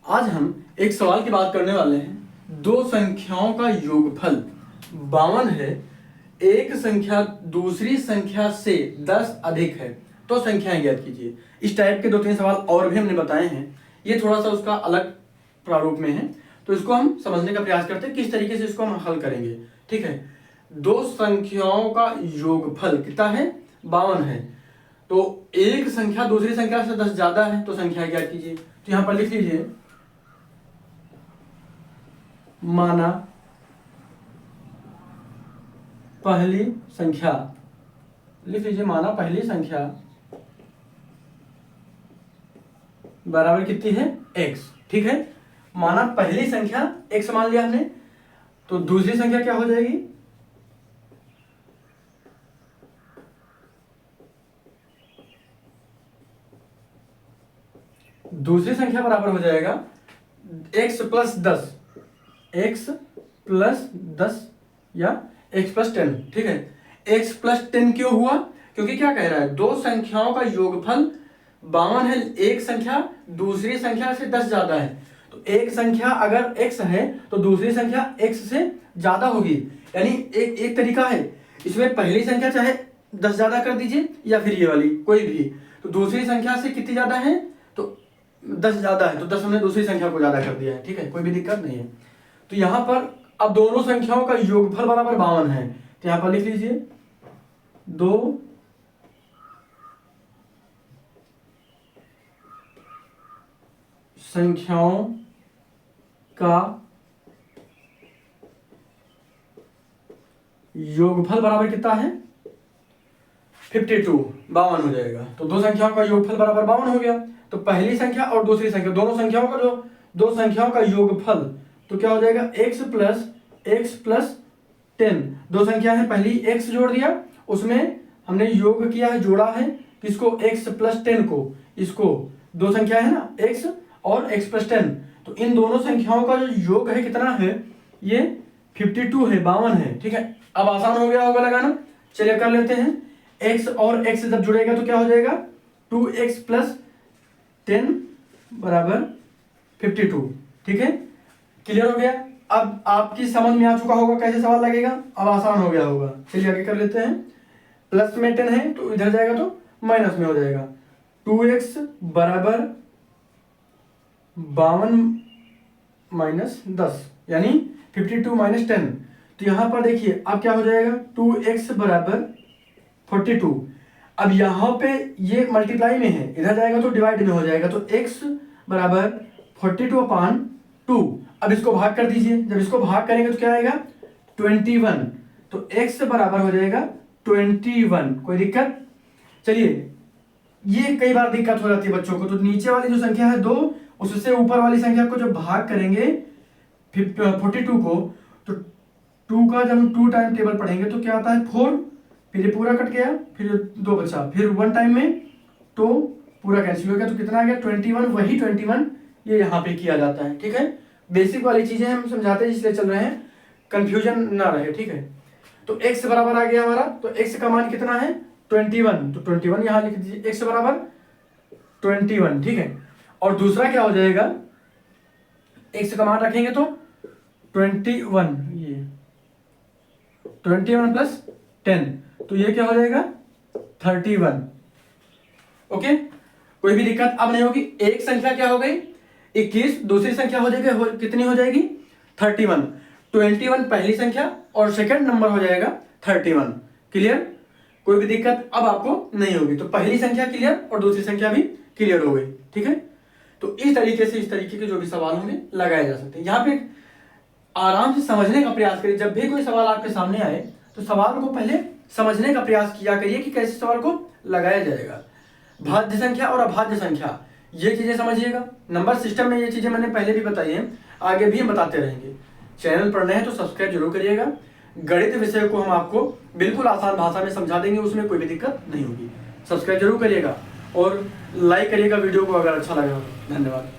आज हम एक सवाल की बात करने वाले हैं। दो संख्याओं का योगफल 52 है, एक संख्या दूसरी संख्या से 10 अधिक है, तो संख्याएं ज्ञात कीजिए। इस टाइप के 2-3 सवाल और भी हमने बताए हैं। ये थोड़ा सा उसका अलग प्रारूप में है, तो इसको हम समझने का प्रयास करते हैं किस तरीके से इसको हम हल करेंगे। ठीक है, दो संख्याओं का योगफल कितना है? 52 है। तो एक संख्या दूसरी संख्या से 10 ज्यादा है, तो संख्या ज्ञात कीजिए। तो यहां पर लिख लीजिए, माना पहली संख्या, लिख लीजिए माना पहली संख्या बराबर कितनी है? x। ठीक है, माना पहली संख्या x मान लिया हमने, तो दूसरी संख्या क्या हो जाएगी? दूसरी संख्या बराबर हो जाएगा x प्लस 10, x प्लस 10 या x प्लस 10। ठीक है, x प्लस 10 क्यों हुआ? क्योंकि क्या कह रहा है, दो संख्याओं का योगफल 52 है, एक संख्या दूसरी संख्या से 10 ज्यादा है। तो एक संख्या अगर x है तो दूसरी संख्या x से ज्यादा होगी। यानी एक तरीका है, इसमें पहली संख्या चाहे 10 ज्यादा कर दीजिए या फिर ये वाली कोई भी, तो दूसरी संख्या से कितनी ज्यादा है? तो 10 ज्यादा है, तो 10 हमने दूसरी संख्या को ज्यादा कर दिया है। ठीक है, कोई भी दिक्कत नहीं है। तो यहां पर अब दोनों संख्याओं का योगफल बराबर 52 है, तो यहां पर लिख लीजिए दो संख्याओं का योगफल बराबर कितना है? 52, 52 हो जाएगा। तो दो संख्याओं का योगफल बराबर 52 हो गया। तो पहली संख्या और दूसरी संख्या, दोनों संख्याओं का जो दो संख्याओं का योगफल, तो क्या हो जाएगा? x plus 10। दो संख्या है, पहली x जोड़ दिया, उसमें हमने योग किया है, जोड़ा है किसको? x प्लस 10 को। इसको दो संख्या है ना, x और x प्लस 10, तो इन दोनों संख्याओं का जो योग है कितना है? ये 52 है, 52 है। ठीक है, अब आसान हो गया होगा लगाना। चलिए कर लेते हैं। x और x जब जुड़ेगा तो क्या हो जाएगा? 2x प्लस 10 बराबर 52। ठीक है, क्लियर हो गया। अब आपकी समझ में आ चुका होगा कैसे सवाल लगेगा, अब आसान हो गया होगा। चलिए आगे कर लेते हैं। प्लस में 10 है तो इधर जाएगा तो माइनस में हो जाएगा। 2x बराबर 52 माइनस 10, यानी 52 माइनस 10। तो यहां पर देखिए अब क्या हो जाएगा? 2x बराबर 42। अब यहां पे ये मल्टीप्लाई में है, इधर जाएगा तो डिवाइड में हो जाएगा, तो x बराबर 42/2। अब इसको भाग कर दीजिए, जब इसको भाग करेंगे तो क्या आएगा? 21। तो x बराबर हो जाएगा 21। कोई दिक्कत? चलिए, ये कई बार दिक्कत हो जाती है बच्चों को। तो नीचे वाली जो संख्या है 2, उससे ऊपर वाली संख्या को जब भाग करेंगे 42 को, तो 2 का जब हम 2 टाइम टेबल पढ़ेंगे तो क्या आता है? 4, फिर ये पूरा कट गया, फिर 2 बचा, फिर 1 टाइम में तो पूरा कैंसिल हो गया, तो कितना आ गया? 21। वही 21 ये यहाँ पे किया जाता है। ठीक है, बेसिक वाली चीजें हम समझाते हैं इसलिए चल रहे हैं, कंफ्यूजन ना रहे। ठीक है, तो x बराबर आ गया हमारा, तो x का मान कितना है? 21। तो 21 यहां लिख दीजिए, x बराबर 21। ठीक है, और दूसरा क्या हो जाएगा? x का मान रखेंगे तो 21, ये 21 प्लस 10, तो ये क्या हो जाएगा? 31। ओके, कोई भी दिक्कत अब नहीं होगी। एक संख्या क्या हो गई? 21, दूसरी संख्या हो जाएगी कितनी हो जाएगी? 31। 21 पहली संख्या और सेकंड नंबर हो जाएगा 31। क्लियर? कोई भी दिक्कत अब आपको नहीं होगी। तो पहली संख्या क्लियर और दूसरी संख्या भी क्लियर हो गई। ठीक है, तो इस तरीके के जो भी सवाल होंगे लगाए जा सकते हैं। यहाँ पे आराम से समझने का प्रयास करिए। जब भी कोई सवाल आपके सामने आए तो सवाल को पहले समझने का प्रयास किया करिए कि कैसे सवाल को लगाया जाएगा। भाज्य संख्या और अभाज्य संख्या, ये चीजें समझिएगा। नंबर सिस्टम में ये चीजें मैंने पहले भी बताई है, आगे भी हम बताते रहेंगे। चैनल पर नए हैं तो सब्सक्राइब जरूर करिएगा। गणित विषय को हम आपको बिल्कुल आसान भाषा में समझा देंगे, उसमें कोई भी दिक्कत नहीं होगी। सब्सक्राइब जरूर करिएगा और लाइक करिएगा वीडियो को अगर अच्छा लगा। धन्यवाद।